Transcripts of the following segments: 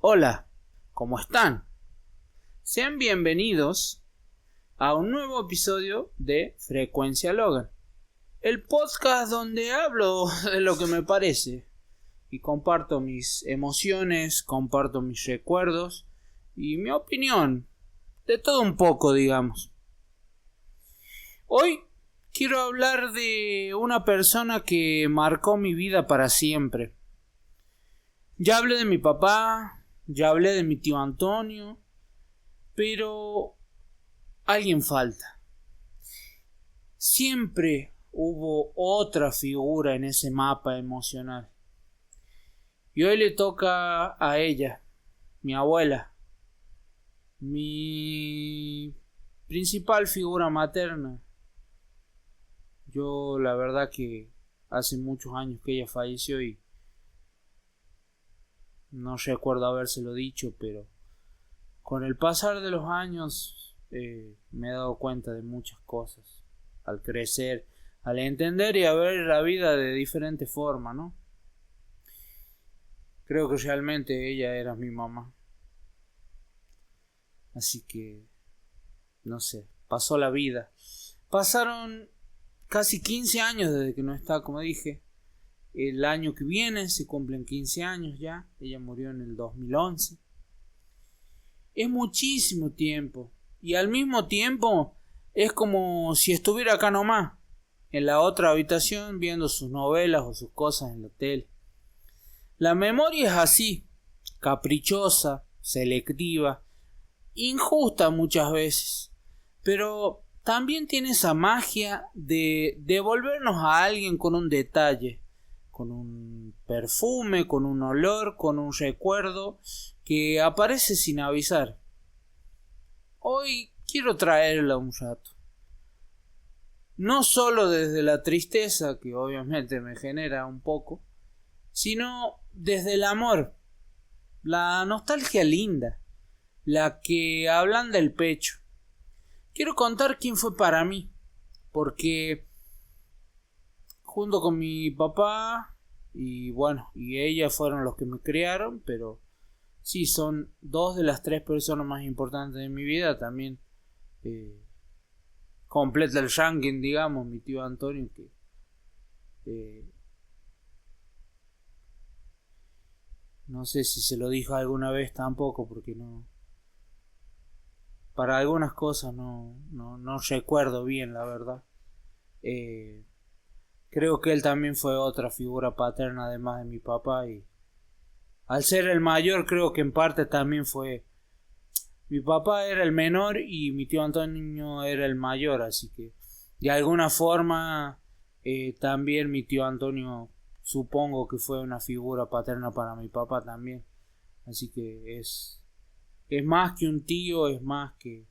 Hola, ¿cómo están? Sean bienvenidos a un nuevo episodio de Frecuencia Logan, el podcast donde hablo de lo que me parece y comparto mis emociones, comparto mis recuerdos y mi opinión, de todo un poco, digamos. Hoy quiero hablar de una persona que marcó mi vida para siempre. Ya hablé de mi papá, ya hablé de mi tío Antonio, pero alguien falta. Siempre hubo otra figura en ese mapa emocional. Y hoy le toca a ella, mi abuela, mi principal figura materna. Yo la verdad que hace muchos años que ella falleció y no recuerdo habérselo dicho, pero con el pasar de los años me he dado cuenta de muchas cosas. Al crecer, al entender y a ver la vida de diferente forma, ¿no? Creo que realmente ella era mi mamá. Así que, no sé, pasó la vida. Pasaron casi 15 años desde que no está, como dije. El año que viene se cumplen 15 años ya. Ella murió en el 2011. Es muchísimo tiempo. Y al mismo tiempo es como si estuviera acá nomás, en la otra habitación, viendo sus novelas o sus cosas en la tele. La memoria es así, caprichosa, selectiva, injusta muchas veces. Pero también tiene esa magia de devolvernos a alguien con un detalle, con un perfume, con un olor, con un recuerdo que aparece sin avisar. Hoy quiero traerla un rato. No solo desde la tristeza, que obviamente me genera un poco, sino desde el amor, la nostalgia linda, la que ablanda el pecho. Quiero contar quién fue para mí, porque junto con mi papá y ella fueron los que me criaron, pero sí, son dos de las tres personas más importantes de mi vida. También completa el ranking, digamos, mi tío Antonio, que no sé si se lo dijo alguna vez tampoco, porque no, para algunas cosas no recuerdo bien, la verdad. Creo que él también fue otra figura paterna además de mi papá, y al ser el mayor creo que en parte también fue. Mi papá era el menor y mi tío Antonio era el mayor, así que de alguna forma también mi tío Antonio supongo que fue una figura paterna para mi papá también. Así que es más que un tío, es más que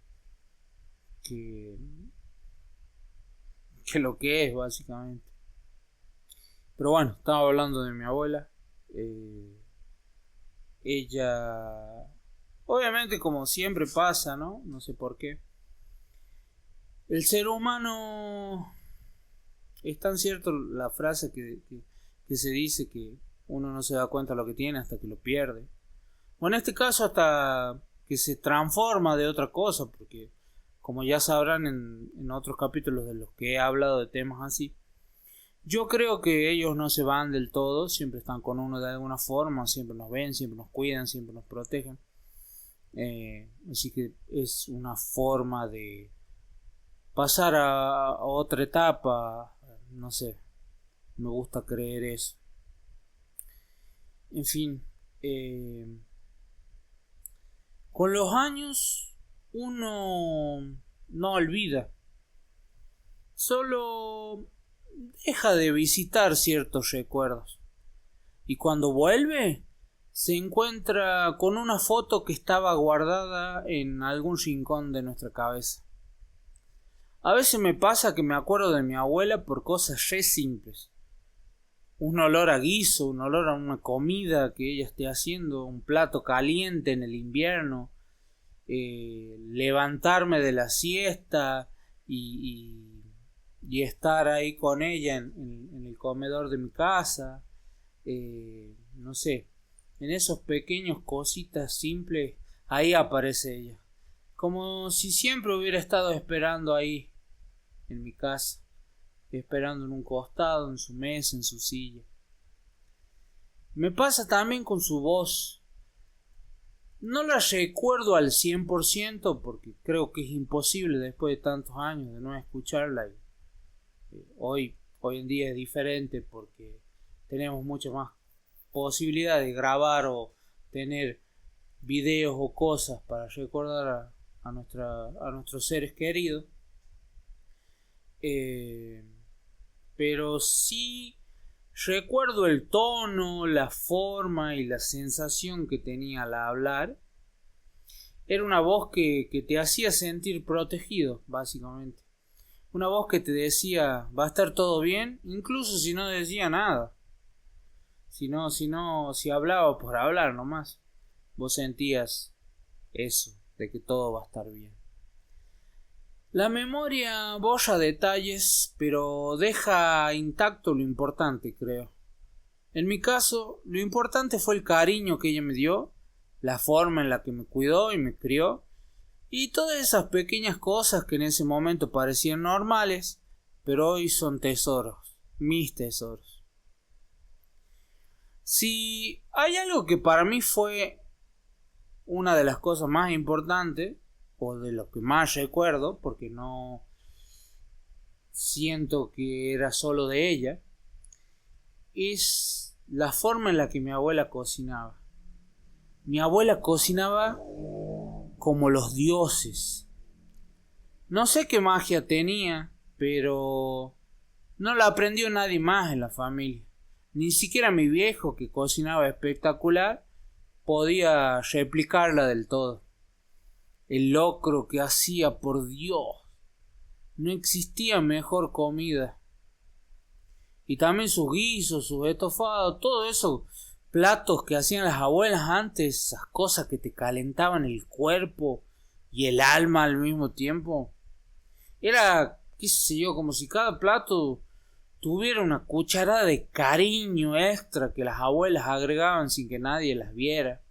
lo que es básicamente. Pero bueno, estaba hablando de mi abuela. Ella, obviamente, como siempre pasa, ¿no? No sé por qué. El ser humano, es tan cierto la frase que se dice que uno no se da cuenta de lo que tiene hasta que lo pierde. O en este caso hasta que se transforma de otra cosa, porque como ya sabrán en otros capítulos de los que he hablado de temas así, yo creo que ellos no se van del todo, siempre están con uno de alguna forma, siempre nos ven, siempre nos cuidan, siempre nos protegen. Así que es una forma de pasar a otra etapa, no sé, me gusta creer eso. En fin, con los años uno no olvida, solo deja de visitar ciertos recuerdos, y cuando vuelve se encuentra con una foto que estaba guardada en algún rincón de nuestra cabeza. A veces me pasa que me acuerdo de mi abuela por cosas re simples. Un olor a guiso, un olor a una comida que ella esté haciendo, un plato caliente en el invierno, levantarme de la siesta y estar ahí con ella en el comedor de mi casa, no sé, en esos pequeños cositas simples, ahí aparece ella. Como si siempre hubiera estado esperando ahí, en mi casa, esperando en un costado, en su mesa, en su silla. Me pasa también con su voz. No la recuerdo al 100% porque creo que es imposible después de tantos años de no escucharla. Hoy en día es diferente porque tenemos muchas más posibilidades de grabar o tener videos o cosas para recordar a nuestros seres queridos. Pero sí recuerdo el tono, la forma y la sensación que tenía al hablar. Era una voz que te hacía sentir protegido, básicamente. Una voz que te decía, va a estar todo bien, incluso si no decía nada. Si hablaba por hablar nomás, vos sentías eso, de que todo va a estar bien. La memoria borra detalles, pero deja intacto lo importante, creo. En mi caso, lo importante fue el cariño que ella me dio, la forma en la que me cuidó y me crió, y todas esas pequeñas cosas que en ese momento parecían normales, pero hoy son tesoros, mis tesoros. Si hay algo que para mí fue una de las cosas más importantes, o de lo que más recuerdo, porque no siento que era solo de ella, es la forma en la que mi abuela cocinaba. Mi abuela cocinaba como los dioses. No sé qué magia tenía, pero no la aprendió nadie más en la familia. Ni siquiera mi viejo, que cocinaba espectacular, podía replicarla del todo. El locro que hacía, por Dios, no existía mejor comida. Y también sus guisos, sus estofados, todo eso, platos que hacían las abuelas antes, esas cosas que te calentaban el cuerpo y el alma al mismo tiempo. Era, qué sé yo, como si cada plato tuviera una cucharada de cariño extra que las abuelas agregaban sin que nadie las viera.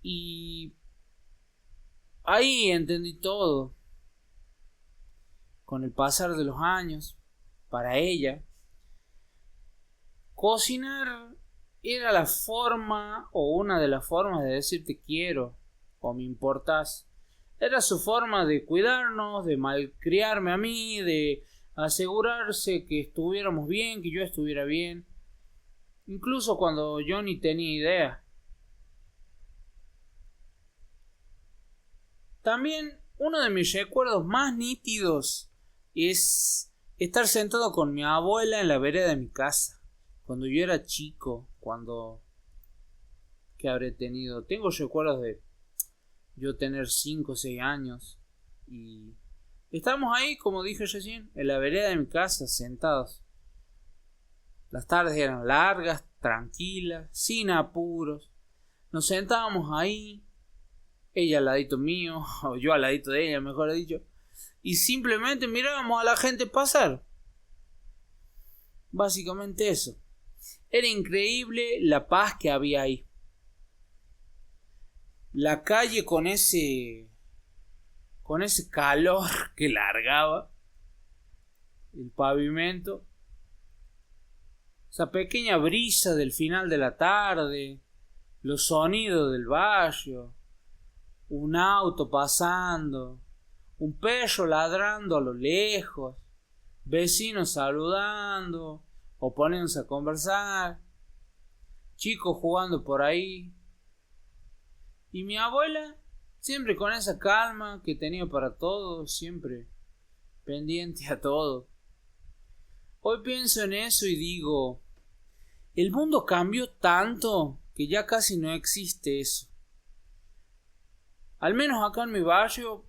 Y ahí entendí todo. Con el pasar de los años, para ella, cocinar era la forma o una de las formas de decir te quiero o me importás. Era su forma de cuidarnos, de malcriarme a mí, de asegurarse que estuviéramos bien, que yo estuviera bien, incluso cuando yo ni tenía idea. También uno de mis recuerdos más nítidos es estar sentado con mi abuela en la vereda de mi casa, cuando yo era chico, ¿qué habré tenido? Tengo recuerdos de yo tener 5 o 6 años y estábamos ahí, como dije recién, en la vereda de mi casa, sentados. Las tardes eran largas, tranquilas, sin apuros. Nos sentábamos ahí, ella al ladito mío, o yo al ladito de ella, mejor dicho, y simplemente mirábamos a la gente pasar. Básicamente eso. Era increíble la paz que había ahí. La calle con ese calor que largaba, el pavimento, esa pequeña brisa del final de la tarde, los sonidos del barrio, un auto pasando, un perro ladrando a lo lejos, vecinos saludando o poniéndose a conversar, chicos jugando por ahí, y mi abuela siempre con esa calma que tenía para todo, siempre pendiente a todo. Hoy pienso en eso y digo, el mundo cambió tanto que ya casi no existe eso. Al menos acá en mi barrio,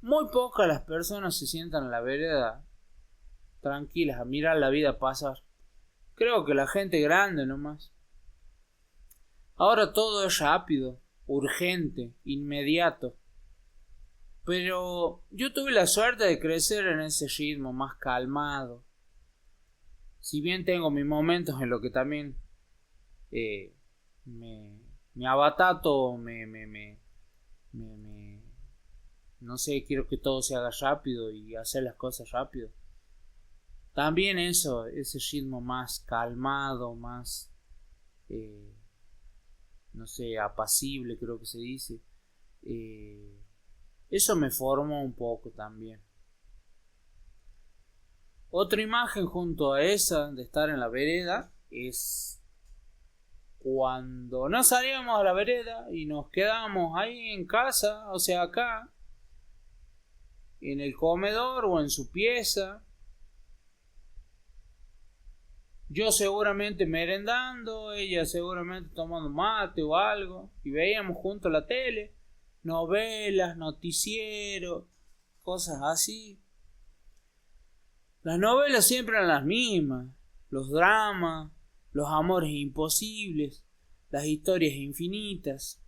muy pocas las personas se sientan en la vereda tranquilas a mirar la vida pasar. Creo que la gente grande nomás. Ahora todo es rápido, urgente, inmediato. Pero yo tuve la suerte de crecer en ese ritmo más calmado. Si bien tengo mis momentos en los que también me abatato, no sé, quiero que todo se haga rápido y hacer las cosas rápido. También eso, ese ritmo más calmado, más, no sé, apacible creo que se dice. Eso me formó un poco también. Otra imagen junto a esa de estar en la vereda es cuando no salíamos a la vereda y nos quedábamos ahí en casa, o sea acá, en el comedor o en su pieza. Yo seguramente merendando, ella seguramente tomando mate o algo, y veíamos juntos la tele, novelas, noticieros, cosas así. Las novelas siempre eran las mismas, los dramas, los amores imposibles, las historias infinitas.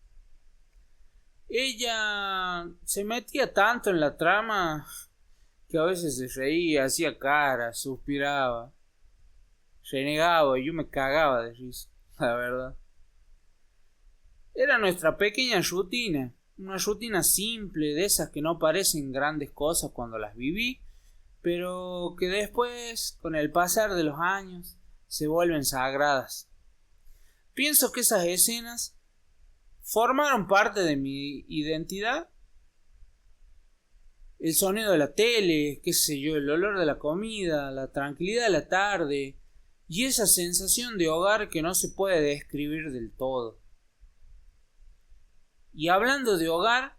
Ella se metía tanto en la trama que a veces se reía, hacía caras, suspiraba, renegaba y yo me cagaba de risa, la verdad. Era nuestra pequeña rutina, una rutina simple, de esas que no parecen grandes cosas cuando las viví, pero que después, con el pasar de los años, se vuelven sagradas. Pienso que esas escenas formaron parte de mi identidad. El sonido de la tele, qué sé yo, el olor de la comida, la tranquilidad de la tarde y esa sensación de hogar que no se puede describir del todo. Y hablando de hogar,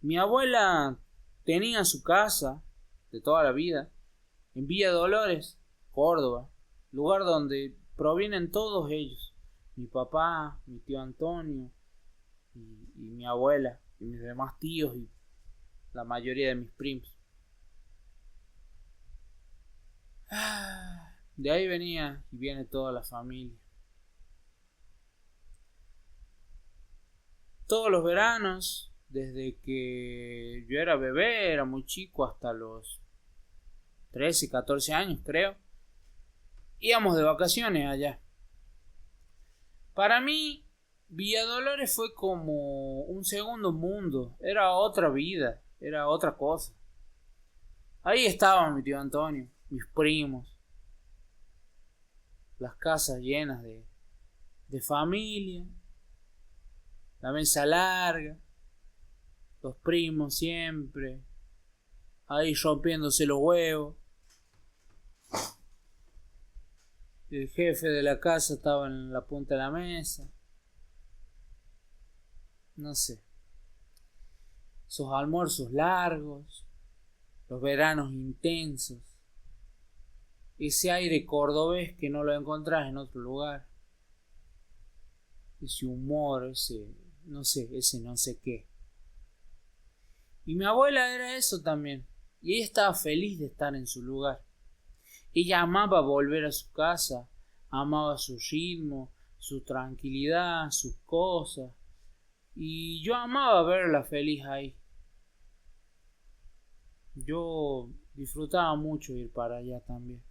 mi abuela tenía su casa de toda la vida en Villa Dolores, Córdoba, lugar donde provienen todos ellos, mi papá, mi tío Antonio y mi abuela y mis demás tíos y la mayoría de mis primos. De ahí venía y viene toda la familia. Todos los veranos, desde que yo era bebé, era muy chico, hasta los 13, 14 años creo, íbamos de vacaciones allá. Para mí, Villa Dolores fue como un segundo mundo, era otra vida, era otra cosa. Ahí estaba mi tío Antonio, mis primos, las casas llenas de familia, la mesa larga, los primos siempre, ahí rompiéndose los huevos. El jefe de la casa estaba en la punta de la mesa. No sé. Esos almuerzos largos, los veranos intensos, ese aire cordobés que no lo encontrás en otro lugar, ese humor, ese no sé qué. Y mi abuela era eso también, y ella estaba feliz de estar en su lugar. Ella amaba volver a su casa, amaba su ritmo, su tranquilidad, sus cosas, y yo amaba verla feliz ahí. Yo disfrutaba mucho ir para allá también.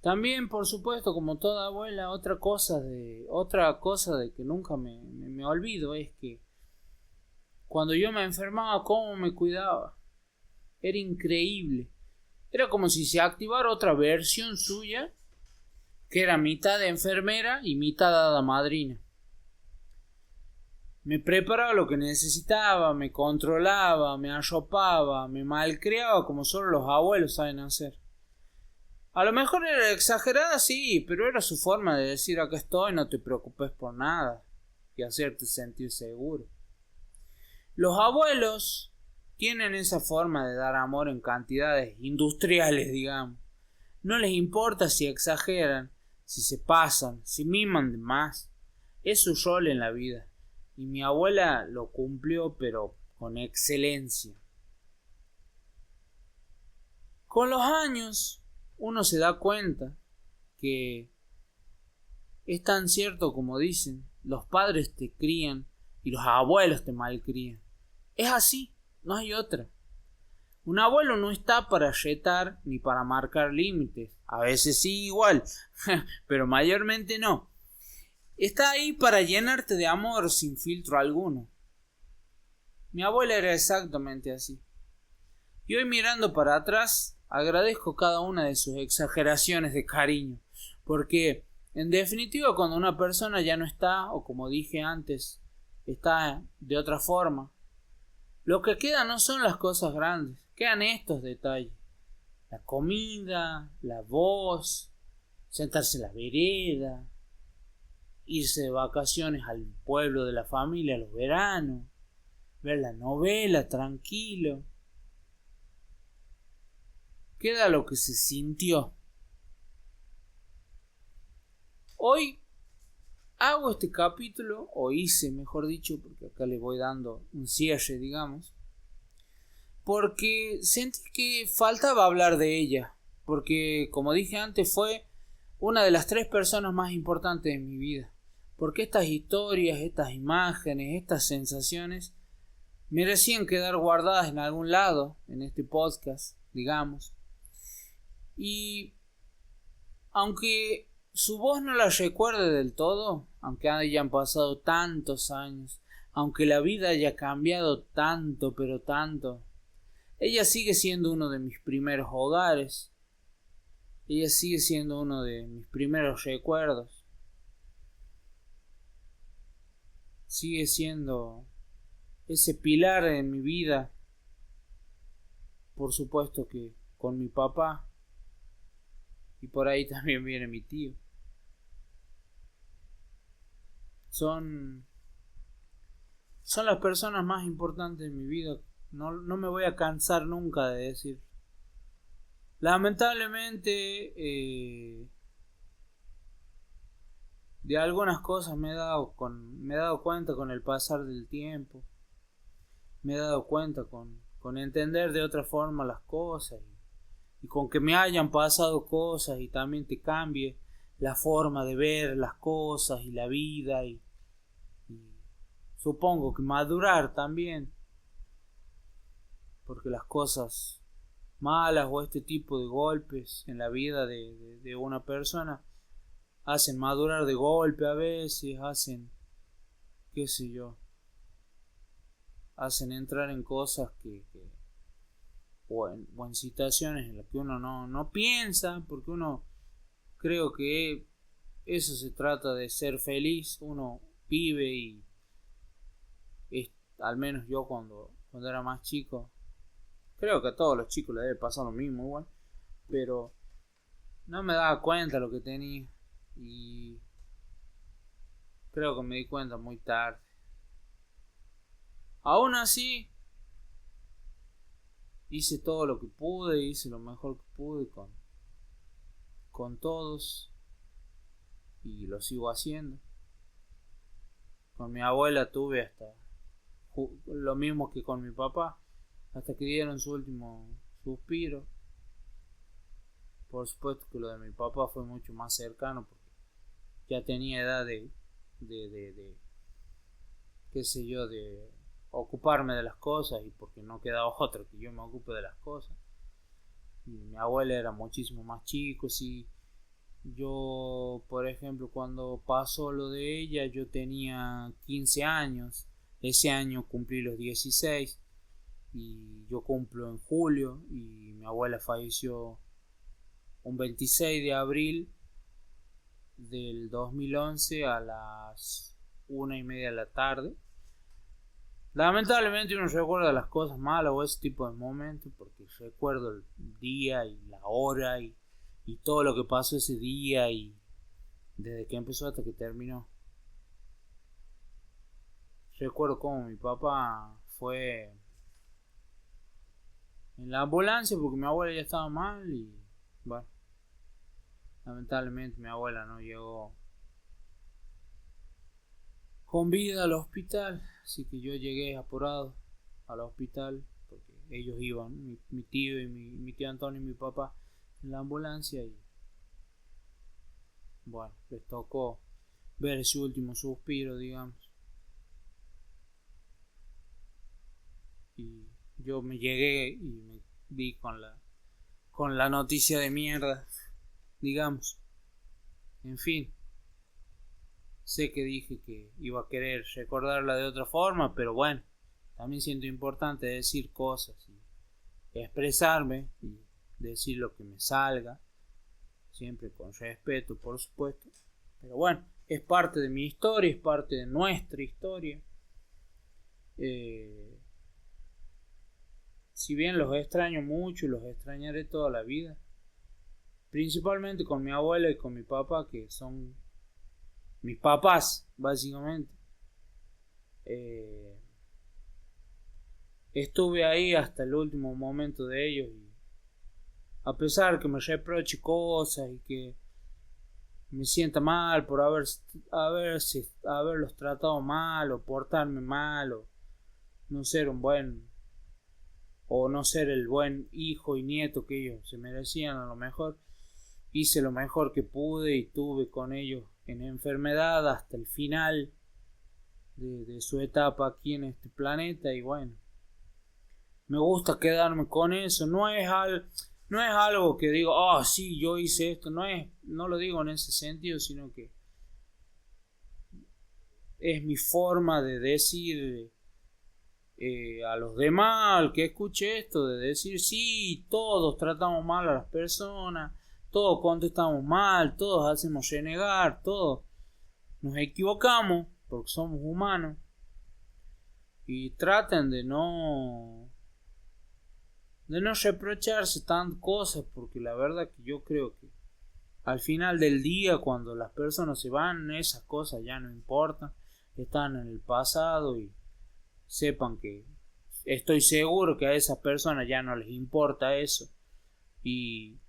También, por supuesto, como toda abuela, otra cosa de que nunca me olvido es que cuando yo me enfermaba, cómo me cuidaba. Era increíble. Era como si se activara otra versión suya, que era mitad de enfermera y mitad hada madrina. Me preparaba lo que necesitaba, me controlaba, me arropaba, me malcriaba como solo los abuelos saben hacer. A lo mejor era exagerada, sí, pero era su forma de decir: acá estoy, no te preocupes por nada, y hacerte sentir seguro. Los abuelos tienen esa forma de dar amor en cantidades industriales, digamos. No les importa si exageran, si se pasan, si miman de más. Es su rol en la vida. Y mi abuela lo cumplió, pero con excelencia. Con los años, uno se da cuenta que es tan cierto como dicen: los padres te crían y los abuelos te malcrían. Es así, no hay otra. Un abuelo no está para retar ni para marcar límites. A veces sí igual, pero mayormente no. Está ahí para llenarte de amor sin filtro alguno. Mi abuela era exactamente así. Y hoy mirando para atrás, agradezco cada una de sus exageraciones de cariño, porque en definitiva cuando una persona ya no está, o como dije antes, está de otra forma, lo que queda no son las cosas grandes, quedan estos detalles. La comida, la voz, sentarse en la vereda, irse de vacaciones al pueblo de la familia a los veranos, ver la novela tranquilo. Queda lo que se sintió. Hoy hago este capítulo, o hice mejor dicho, porque acá le voy dando un cierre, digamos, porque sentí que faltaba hablar de ella, porque como dije antes fue una de las 3 personas más importantes de mi vida, porque estas historias, estas imágenes, estas sensaciones merecían quedar guardadas en algún lado, en este podcast, digamos. Y aunque su voz no la recuerde del todo, aunque hayan pasado tantos años, aunque la vida haya cambiado tanto, pero tanto, ella sigue siendo uno de mis primeros hogares. Ella sigue siendo uno de mis primeros recuerdos. Sigue siendo ese pilar en mi vida. Por supuesto que con mi papá. Y por ahí también viene mi tío. Son las personas más importantes de mi vida. No me voy a cansar nunca de decir. Lamentablemente de algunas cosas me he dado cuenta con el pasar del tiempo. Me he dado cuenta con entender de otra forma las cosas y con que me hayan pasado cosas y también te cambie la forma de ver las cosas y la vida y supongo que madurar también, porque las cosas malas o este tipo de golpes en la vida de una persona hacen madurar de golpe a veces, hacen qué sé yo, hacen entrar en cosas o en situaciones en las que uno no piensa, porque uno creo que eso se trata de ser feliz. Uno vive y al menos yo cuando era más chico, creo que a todos los chicos les debe pasar lo mismo igual, pero no me daba cuenta lo que tenía y creo que me di cuenta muy tarde. Aún así hice todo lo que pude, hice lo mejor que pude con todos y lo sigo haciendo. Con mi abuela tuve hasta lo mismo que con mi papá, hasta que dieron su último suspiro. Por supuesto que lo de mi papá fue mucho más cercano porque ya tenía edad de qué sé yo, de ocuparme de las cosas y porque no quedaba otro que yo me ocupe de las cosas. Y mi abuela era muchísimo más chico. Si yo, por ejemplo, cuando pasó lo de ella, yo tenía 15 años. Ese año cumplí los 16 y yo cumplo en julio y mi abuela falleció un 26 de abril del 2011 a las 1:30 de la tarde. Lamentablemente uno recuerda las cosas malas o ese tipo de momentos porque recuerdo el día y la hora y todo lo que pasó ese día y desde que empezó hasta que terminó. Recuerdo cómo mi papá fue en la ambulancia porque mi abuela ya estaba mal y bueno, lamentablemente mi abuela no llegó con vida al hospital, así que yo llegué apurado al hospital porque ellos iban, mi tío y mi tío Antonio y mi papá en la ambulancia y bueno, les tocó ver su último suspiro, digamos. Y yo me llegué y me vi con la noticia de mierda digamos. En fin, sé que dije que iba a querer recordarla de otra forma, pero bueno, también siento importante decir cosas y expresarme y decir lo que me salga, siempre con respeto, por supuesto. Pero bueno, es parte de mi historia, es parte de nuestra historia. Si bien los extraño mucho y los extrañaré toda la vida, principalmente con mi abuela y con mi papá, que son mis papás básicamente, estuve ahí hasta el último momento de ellos, y a pesar que me reproche cosas y que me sienta mal por haberlos tratado mal o portarme mal o no ser el buen hijo y nieto que ellos se merecían, a lo mejor hice lo mejor que pude y tuve con ellos en enfermedad hasta el final de su etapa aquí en este planeta, y bueno, me gusta quedarme con eso. No es algo que digo, sí, yo hice esto, no lo digo en ese sentido, sino que es mi forma de decir a los demás, al que escuche esto, de decir, sí, todos tratamos mal a las personas, todos contestamos mal, todos hacemos renegar, todos nos equivocamos porque somos humanos, y traten de no reprocharse tantas cosas, porque la verdad que yo creo que al final del día, cuando las personas se van, esas cosas ya no importan, están en el pasado, y sepan que estoy seguro que a esas personas ya no les importa eso, y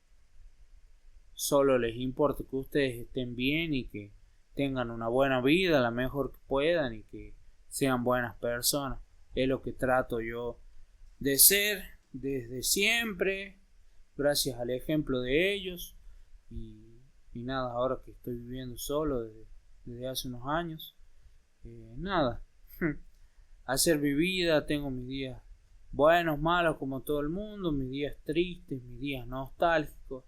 solo les importa que ustedes estén bien y que tengan una buena vida, la mejor que puedan, y que sean buenas personas. Es lo que trato yo de ser desde siempre, gracias al ejemplo de ellos, y nada, ahora que estoy viviendo solo desde hace unos años, nada, hacer mi vida. Tengo mis días buenos, malos, como todo el mundo, mis días tristes, mis días nostálgicos,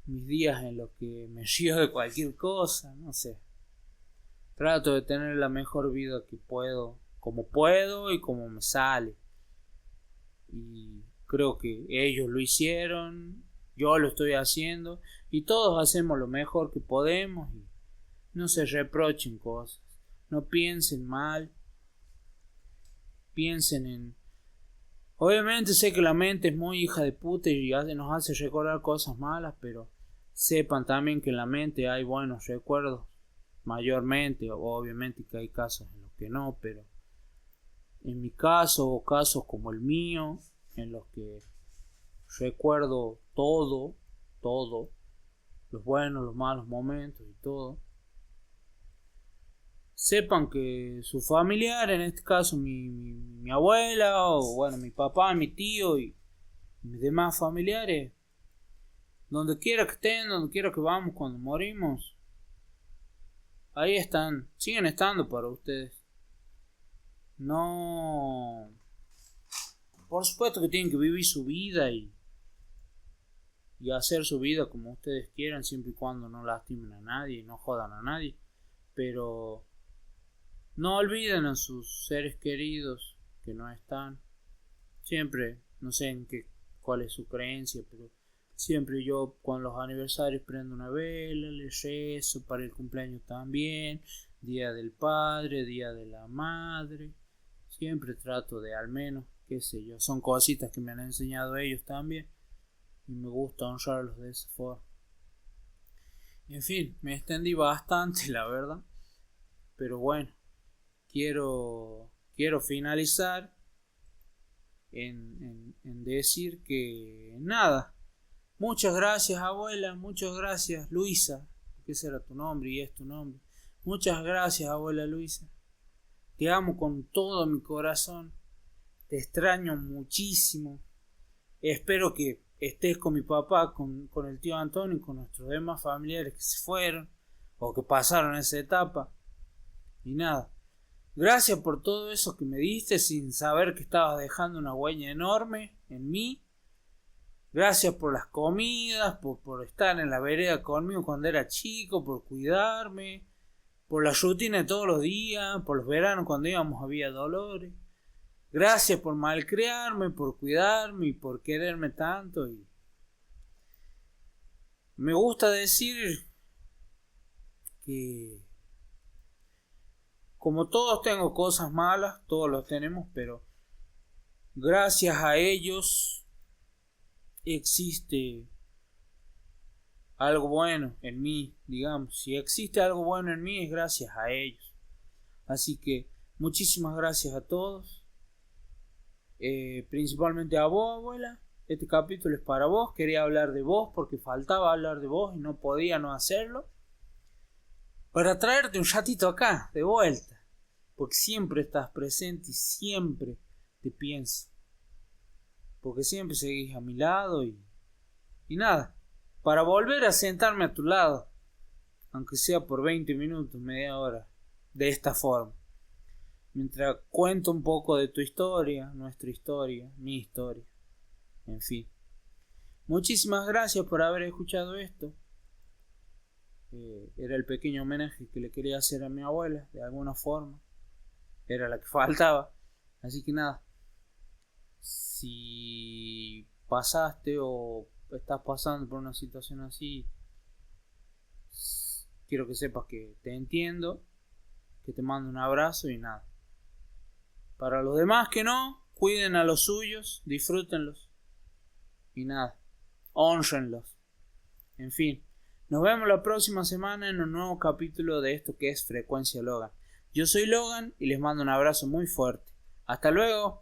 mis días en los que me río de cualquier cosa, no sé. Trato de tener la mejor vida que puedo y como me sale. Y creo que ellos lo hicieron, yo lo estoy haciendo, y todos hacemos lo mejor que podemos, y no se reprochen cosas, no piensen mal, piensen en... Obviamente sé que la mente es muy hija de puta y nos hace recordar cosas malas, pero sepan también que en la mente hay buenos recuerdos, mayormente. Obviamente que hay casos en los que no, pero en mi caso, o casos como el mío, en los que recuerdo todo, los buenos, los malos momentos y todo, sepan que su familiar, en este caso mi abuela, o bueno, mi papá, mi tío y mis demás familiares, donde quiera que estén, donde quiera que vamos cuando morimos, ahí están, siguen estando para ustedes. No, por supuesto que tienen que vivir su vida y hacer su vida como ustedes quieran, siempre y cuando no lastimen a nadie y no jodan a nadie, pero no olviden a sus seres queridos que no están. Siempre, no sé cuál es su creencia, pero siempre yo con los aniversarios prendo una vela, les rezo, para el cumpleaños también, día del padre, día de la madre. Siempre trato de, al menos, qué sé yo, son cositas que me han enseñado ellos también, y me gusta honrarlos de esa forma. En fin, me extendí bastante, la verdad, pero bueno, quiero finalizar en decir que nada, muchas gracias abuela, muchas gracias Luisa, porque ese era tu nombre y es tu nombre. Muchas gracias abuela Luisa, te amo con todo mi corazón, te extraño muchísimo, espero que estés con mi papá, con el tío Antonio y con nuestros demás familiares que se fueron o que pasaron esa etapa. Y nada, gracias por todo eso que me diste sin saber que estabas dejando una huella enorme en mí. Gracias por las comidas, por estar en la vereda conmigo cuando era chico, por cuidarme, por la rutina de todos los días, por los veranos cuando íbamos a Villa Dolores. Gracias por malcriarme, por cuidarme y por quererme tanto. Y me gusta decir que como todos tengo cosas malas, todos los tenemos, pero gracias a ellos existe algo bueno en mí, digamos. Si existe algo bueno en mí es gracias a ellos. Así que muchísimas gracias a todos, principalmente a vos, abuela. Este capítulo es para vos. Quería hablar de vos porque faltaba hablar de vos y no podía no hacerlo, para traerte un ratito acá, de vuelta, porque siempre estás presente y siempre te pienso, porque siempre seguís a mi lado y nada, para volver a sentarme a tu lado, aunque sea por 20 minutos, media hora, de esta forma, mientras cuento un poco de tu historia, nuestra historia, mi historia, en fin. Muchísimas gracias por haber escuchado esto. Era el pequeño homenaje que le quería hacer a mi abuela, de alguna forma. Era la que faltaba. Así que nada, si pasaste o estás pasando por una situación así, quiero que sepas que te entiendo, que te mando un abrazo y nada. Para los demás que no, cuiden a los suyos, disfrútenlos y nada, hónrenlos. En fin. Nos vemos la próxima semana en un nuevo capítulo de esto que es Frecuencia Logan. Yo soy Logan y les mando un abrazo muy fuerte. Hasta luego.